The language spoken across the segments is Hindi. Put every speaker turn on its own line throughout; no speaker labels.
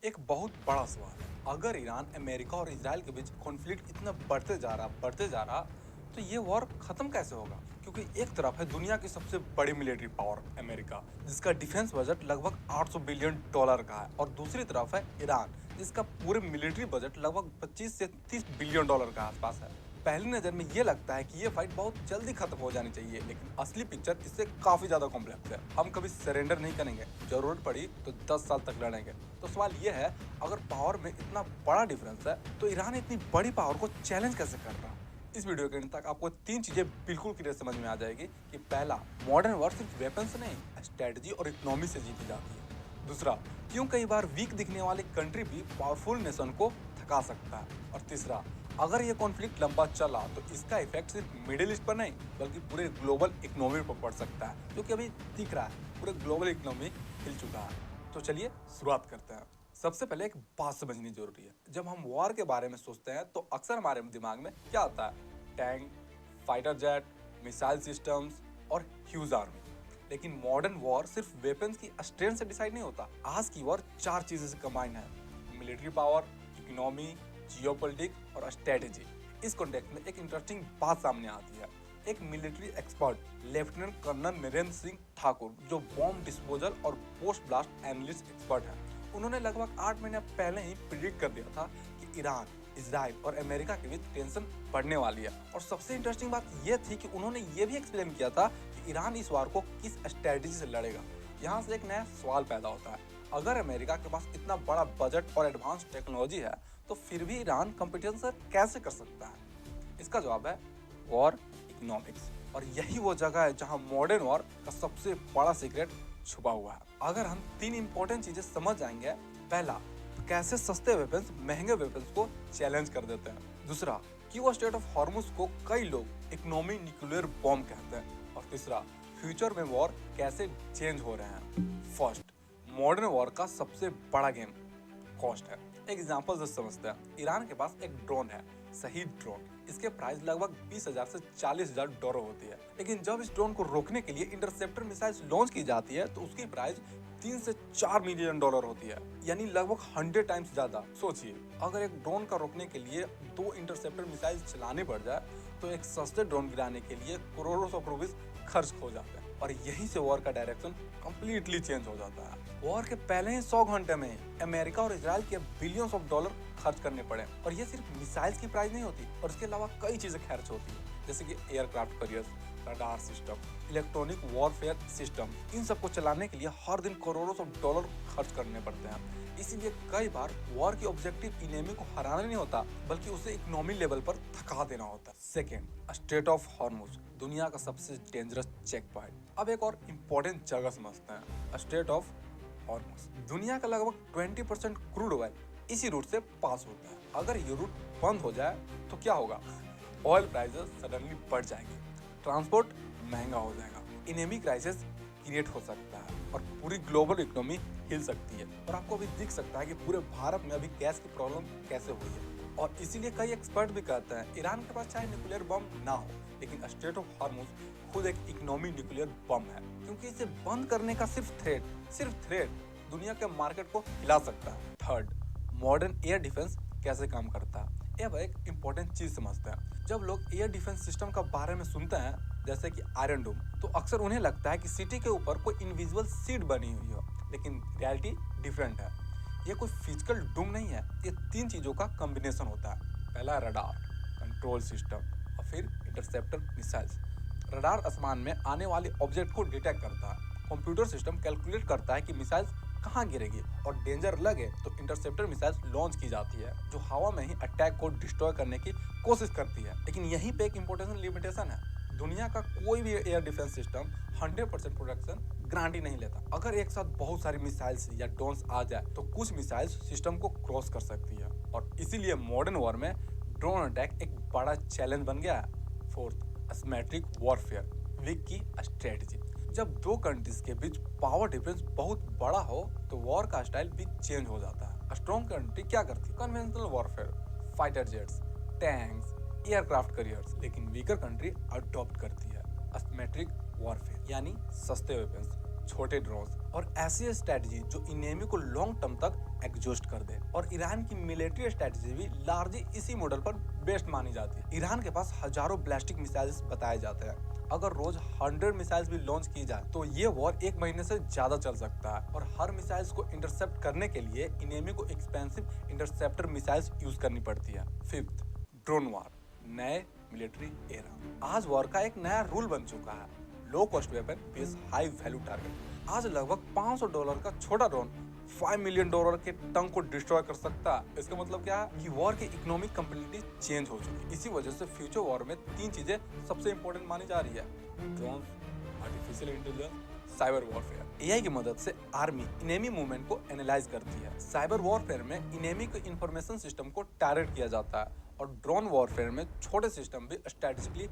एक बहुत बड़ा सवाल है। अगर ईरान, अमेरिका और इजराइल के बीच कॉन्फ्लिक्ट इतना बढ़ते जा रहा, तो ये वॉर खत्म कैसे होगा? क्योंकि एक तरफ है दुनिया की सबसे बड़ी मिलिट्री पावर अमेरिका, जिसका डिफेंस बजट लगभग 800 बिलियन डॉलर का है, और दूसरी तरफ है ईरान, जिसका पूरे मिलिट्री बजट लगभग 25 से 30 बिलियन डॉलर का आसपास है। पहली नजर में ये लगता है कि ये फाइट बहुत जल्दी खत्म हो जानी चाहिए, लेकिन असली पिक्चर इससे काफी ज्यादा कॉम्प्लेक्स है। हम कभी सरेंडर नहीं करेंगे, जरूरत पड़ी तो 10 साल तक लड़ेंगे। तो सवाल ये है, अगर पावर में इतना बड़ा डिफरेंस है, तो ईरान इतनी बड़ी पावर को चैलेंज कैसे कर रहा है? इस वीडियो के अंत तक आपको तीन चीजें बिल्कुल क्लियर समझ में आ जाएगी कि पहला, मॉडर्न वॉर सिर्फ वेपन से नहीं, स्ट्रेटजी और इकोनॉमी से जीती जाती है। दूसरा, क्यों कई बार वीक दिखने वाली कंट्री भी पावरफुल नेशन को थका सकता है। और तीसरा, अगर ये कॉन्फ्लिक्ट लंबा चला तो इसका इफेक्ट सिर्फ मिडिल ईस्ट पर नहीं, बल्कि पूरे ग्लोबल इकोनॉमी पर पड़ सकता है, जो कि अभी दिख रहा है। पूरे ग्लोबल इकोनॉमी हिल चुका है। तो चलिए शुरुआत करते हैं। सबसे पहले एक बात समझनी जरूरी है। जब हम वॉर के बारे में सोचते हैं तो अक्सर हमारे दिमाग में क्या आता है? Tank, fighter jet, missile systems और ह्यूज आर्मी। लेकिन मॉडर्न वॉर सिर्फ वेपन्स की स्ट्रेंथ से डिसाइड नहीं होता। आज की वॉर चार चीजों से कंबाइन है: मिलिट्री पावर, इकोनॉमी, जियोपॉलिटिक्स और स्ट्रेटेजी। इस कॉन्टेक्स्ट में एक इंटरेस्टिंग बात सामने आती है। एक military expert lieutenant colonel Narendra Singh Thakur, जो बॉम्ब डिस्पोजल और पोस्ट ब्लास्ट एनालिस्ट एक्सपर्ट है, उन्होंने लगभग 8 महीने पहले ही प्रिडिक्ट कर दिया था कि ईरान, इजराइल और अमेरिका के बीच टेंशन बढ़ने वाली है। और सबसे इंटरेस्टिंग बात यह थी कि उन्होंने ये भी एक्सप्लेन किया था कि ईरान इस वार को किस स्ट्रेटेजी से लड़ेगा। यहाँ से एक नया सवाल पैदा होता है। अगर अमेरिका के पास इतना बड़ा बजट और एडवांस टेक्नोलॉजी है, तो फिर भी ईरान कंपटीशन कैसे कर सकता है? इसका जवाब है वॉर इकोनॉमिक्स। और यही वो जगह है जहां मॉडर्न वॉर का सबसे बड़ा सीक्रेट छुपा हुआ है। अगर हम तीन इंपॉर्टेंट चीजें समझ जाएंगे: पहला, कैसे सस्ते वेपन्स महंगे वेपन्स को चैलेंज कर देते हैं। दूसरा, क्यों स्ट्रेट ऑफ हॉर्मुज को कई लोग इकोनॉमी न्यूक्लियर बॉम्ब कहते हैं। और तीसरा, फ्यूचर में वॉर कैसे चेंज हो रहे हैं। फर्स्ट, मॉडर्न वॉर का सबसे बड़ा गेम कॉस्ट है। एक एग्जांपल से समझते हैं। ईरान के पास एक ड्रोन है, शहीद ड्रोन। इसके प्राइस लगभग 20,000 से 40,000 डॉलर होती है। लेकिन जब इस ड्रोन को रोकने के लिए इंटरसेप्टर मिसाइल्स लॉन्च की जाती है, तो उसकी प्राइस 3 से 4 मिलियन डॉलर होती है, यानी लगभग 100 टाइम्स ज्यादा। सोचिए, अगर एक ड्रोन का रोकने के लिए 2 इंटरसेप्टर मिसाइल चलाने पड़ जाए, तो एक सस्ते ड्रोन गिराने के लिए करोड़ों ऑफ रुपीज खर्च हो जाते हैं। और यहीं से वॉर का डायरेक्शन कंप्लीटली चेंज हो जाता है। वॉर के पहले ही 100 घंटे में अमेरिका और इजराइल के बिलियंस ऑफ डॉलर खर्च करने पड़े। और ये सिर्फ मिसाइल्स की प्राइस नहीं होती, और इसके अलावा कई चीजें खर्च होती है, जैसे कि aircraft carriers, radar system, electronic warfare system. इन सबको चलाने के लिए हर दिन करोड़ों ऑफ डॉलर खर्च करने पड़ते हैं। इसीलिए कई बार वॉर की ऑब्जेक्टिव इनेमी को हराना नहीं होता, बल्कि उसे इकोनॉमी लेवल पर थका देना होता है। सेकेंड, स्ट्रेट ऑफ हॉर्मुज, दुनिया का सबसे डेंजरस चेक पॉइंट। अब एक और इम्पोर्टेंट जगह समझते हैं, स्ट्रेट ऑफ हॉर्मुज। दुनिया का लगभग 20% क्रूड ऑयल इसी रूट से पास होता है। अगर ये रूट बंद हो जाए तो क्या होगा? ऑयल प्राइसेस सडनली बढ़ जाएंगे, ट्रांसपोर्ट महंगा हो जाएगा, इनेमी क्राइसिस क्रिएट हो सकता है, और पूरी ग्लोबल इकोनॉमी हिल सकती है। और आपको अभी दिख सकता है कि पूरे भारत में अभी गैस की प्रॉब्लम कैसे हुई है। और इसीलिए कई एक्सपर्ट भी कहते हैं, ईरान के पास चाहे न्यूक्लियर बम ना हो, लेकिन स्ट्रेट ऑफ हॉर्मुज खुद एक इकोनॉमी न्यूक्लियर बम है। क्योंकि इसे बंद करने का सिर्फ थ्रेट दुनिया के मार्केट को हिला सकता है। थर्ड, मॉडर्न एयर डिफेंस कैसे काम करता है। अब एक इम्पोर्टेंट चीज समझते हैं। जब लोग एयर डिफेंस सिस्टम का बारे में सुनते हैं, जैसे कि आयरन डोम, तो अक्सर उन्हें लगता है कि सिटी के ऊपर कोई इनविजिबल सीट बनी हुई हो। लेकिन रियलिटी डिफरेंट है। ये कोई फिजिकल डोम नहीं है, ये तीन चीजों का कॉम्बिनेशन होता है। पहला, रडार, कंट्रोल सिस्टम, और फिर इंटरसेप्टर मिसाइल्स। रडार आसमान में आने वाले ऑब्जेक्ट को डिटेक्ट करता है। कंप्यूटर सिस्टम कैलकुलेट करता है कि मिसाइल्स कहाँ गिरेगी, और डेंजर लगे तो इंटरसेप्टर मिसाइल्स लॉन्च की जाती है, जो हवा में ही अटैक को डिस्ट्रॉय करने की कोशिश करती है। लेकिन यहीं पे एक इंपॉर्टेंट लिमिटेशन है। दुनिया का कोई भी air defence system 100% protection guarantee नहीं लेता। अगर एक साथ बहुत सारी मिसाइल्स या ड्रोन्स आ जाए, तो कुछ मिसाइल्स सिस्टम को क्रॉस कर सकती है। और इसीलिए मॉडर्न वॉर में ड्रोन अटैक एक बड़ा चैलेंज बन गया है। फोर्थ, एसिमेट्रिक वॉरफेयर, वीक की स्ट्रेटजी। जब दो कंट्रीज के बीच पावर डिफरेंस बहुत बड़ा हो, तो वॉर का स्टाइल भी चेंज हो जाता है। स्ट्रॉन्ग कंट्री क्या करती है? Conventional warfare, fighter jets, tanks, aircraft carriers. लेकिन वीकर कंट्री अडॉप्ट करती है एसिमेट्रिक वॉरफेयर, यानी सस्ते वेपन्स, छोटे ड्रोन्स और ऐसी स्ट्रेटजी जो इनेमी को लॉन्ग टर्म तक एग्जॉस्ट कर दे। और ईरान की मिलिट्री स्ट्रेटजी भी लार्जली इसी मॉडल पर बेस्ड मानी जाती है। ईरान के पास हजारों बैलिस्टिक मिसाइल्स बताए जाते हैं। अगर रोज 100 मिसाइल्स भी लॉन्च की जाए तो ये वॉर 1 महीने से ज्यादा चल सकता है। और हर मिसाइल्स को इंटरसेप्ट करने के लिए इनेमी को एक्सपेंसिव इंटरसेप्टर मिसाइल्स यूज करनी पड़ती है। फिफ्थ, ड्रोन वॉर, नए मिलिट्री एरा। आज वॉर का एक नया रूल बन चुका है, low cost weapon base high value target. आज लगभग $500 का छोटा ड्रोन $5 मिलियन के टंक को डिस्ट्रॉय कर सकता है। इसका मतलब क्या है कि वॉर की इकोनॉमिक कंप्लीटली चेंज हो चुकी है। इसी वजह से फ्यूचर वॉर में 3 चीजें सबसे इंपॉर्टेंट मानी जा रही है: drone, artificial intelligence, cyber warfare. AI की मदद से आर्मी इनेमी मूवमेंट को एनालाइज करती है। साइबर वॉरफेयर में इनेमी के इंफॉर्मेशन सिस्टम को टारगेट किया जाता है। और ड्रोन वॉरफेयर में छोटे सिस्टम भी स्ट्रेटेजिकली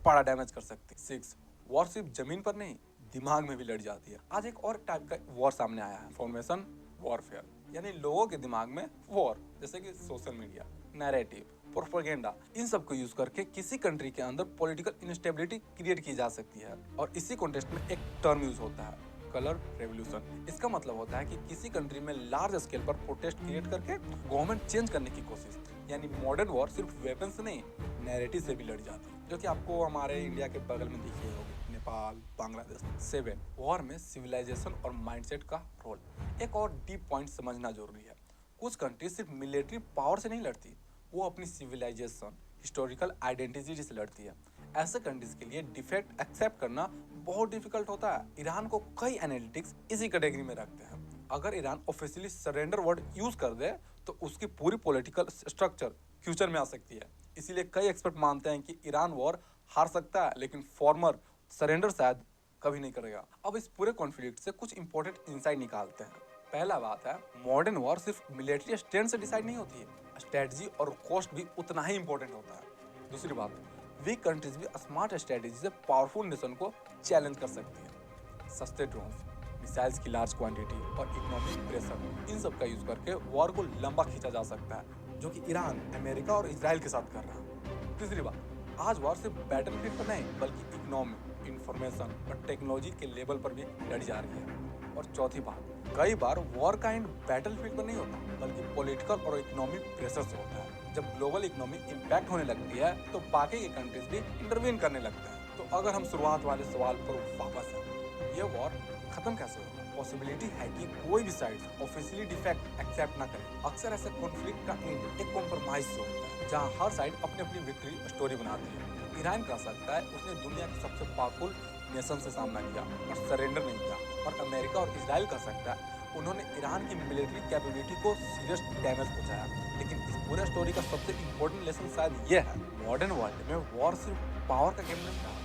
बड़ा डैमेज कर सकते हैं। 6, वॉर सिर्फ जमीन पर नहीं दिमाग में भी लड़ जाती है। आज एक और टाइप का वॉर सामने आया है, इंफॉर्मेशन वॉरफेयर, यानी लोगों के दिमाग में वॉर, जैसे कि सोशल मीडिया, नैरेटिव, प्रोपेगेंडा, इन सब को यूज करके किसी कंट्री के अंदर पॉलिटिकल इंस्टेबिलिटी क्रिएट की जा सकती है। और इसी कॉन्टेक्स्ट में एक टर्म यूज होता है, कलर रेवोल्यूशन। इसका मतलब होता है कि किसी कंट्री में लार्ज स्केल पर प्रोटेस्ट क्रिएट करके गवर्नमेंट चेंज करने की कोशिश। यानी मॉडर्न वॉर सिर्फ वेपन से नहीं, नैरेटिव से भी लड़ी जाती है, जो कि आपको हमारे इंडिया के बगल में दिखे होगी, नेपाल, बांग्लादेश। 7, वॉर में सिविलाइजेशन और माइंडसेट का रोल। एक और डीप पॉइंट समझना जरूरी है। कुछ कंट्री सिर्फ मिलिट्री पावर से नहीं लड़ती, वो अपनी सिविलाइजेशन, हिस्टोरिकल आइडेंटिटी से लड़ती है। ऐसे कंट्रीज के लिए डिफेक्ट एक्सेप्ट करना बहुत डिफिकल्ट होता है। ईरान को कई एनालिटिक्स इसी कैटेगरी में रखते हैं। अगर Iran officially surrender word use कर दे तो उसकी पूरी पॉलिटिकल स्ट्रक्चर फ्यूचर में आ सकती है। इसीलिए कई एक्सपर्ट मानते हैं कि ईरान वॉर हार सकता है, लेकिन फॉर्मर सरेंडर शायद कभी नहीं करेगा। अब इस पूरे कॉन्फ्लिक्ट से कुछ इंपॉर्टेंट इंसाइट निकालते हैं। पहला बात है, मॉडर्न वॉर सिर्फ मिलिट्री स्ट्रेंथ से डिसाइड नहीं होती है, स्ट्रेटजी और कॉस्ट भी उतना ही इंपॉर्टेंट होता है। दूसरी बात, वीक कंट्रीज भी स्मार्ट स्ट्रेटजी से पावरफुल नेशन को चैलेंज कर सकती है। सस्ते ड्रोन्स, मिसाइल्स की लार्ज क्वांटिटी और इकोनॉमिक प्रेशर, इन सब का यूज करके वॉर को लंबा खींचा जा सकता है, जो कि ईरान, अमेरिका और इजराइल के साथ कर रहा है। तीसरी बात, आज वॉर सिर्फ बैटलफील्ड पर नहीं बल्कि इकोनॉमी, इंफॉर्मेशन और टेक्नोलॉजी के लेवल पर भी लड़ी जा रही है। और चौथी बात, कई बार वॉर का एंड बैटलफील्ड पर नहीं होता बल्कि पॉलिटिकल और इकोनॉमिक प्रेशर से होता है। जब ग्लोबल इकोनॉमी इम्पैक्ट होने लगती है तो बाकी के कंट्रीज भी इंटरवीन करने लगते हैं। तो अगर हम शुरुआत वाले सवाल पर वापस आए, ये वॉर खत्म कैसे होगा? पॉसिबिलिटी है कि कोई भी साइड ऑफिशियली डिफेक्ट एक्सेप्ट ना करे। अक्सर ऐसे कॉन्फ्लिक्ट का एंड एक कॉम्प्रोमाइज से होता है, जहां हर साइड अपनी अपनी विक्ट्री स्टोरी बनाती है। ईरान कह सकता है उसने दुनिया के सबसे पावरफुल नेशन से सामना किया और सरेंडर नहीं किया। और अमेरिका और इजराइल कह सकता है उन्होंने ईरान की मिलिट्री कैपेबिलिटी को सीरियस डैमेज पहुंचाया। लेकिन इस पूरे स्टोरी का सबसे इम्पोर्टेंट लेसन शायद ये है, मॉडर्न वर्ल्ड में वॉर सिर्फ पावर का गेम नहीं था,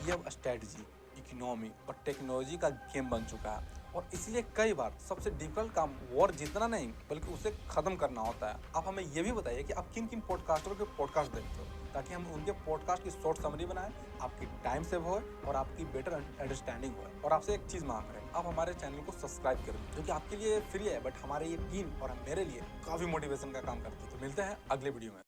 ये अब स्ट्रेटजी, इकोनॉमी और टेक्नोलॉजी का गेम बन चुका है। और इसलिए कई बार सबसे डिफिकल्ट काम वॉर जीतना नहीं बल्कि उसे खत्म करना होता है। आप हमें ये भी बताइए कि आप किन किन पॉडकास्टरों के पॉडकास्ट देखते हो, ताकि हम उनके पॉडकास्ट की शॉर्ट समरी बनाएं, आपकी टाइम सेव हो और आपकी बेटर अंडरस्टैंडिंग हो। और आपसे एक चीज मांग रहे हैं, आप हमारे चैनल को सब्सक्राइब करें, जो कि आपके लिए फ्री है, बट हमारे ये टीम और मेरे लिए काफी मोटिवेशन का काम करती है। तो मिलते हैं अगले वीडियो में।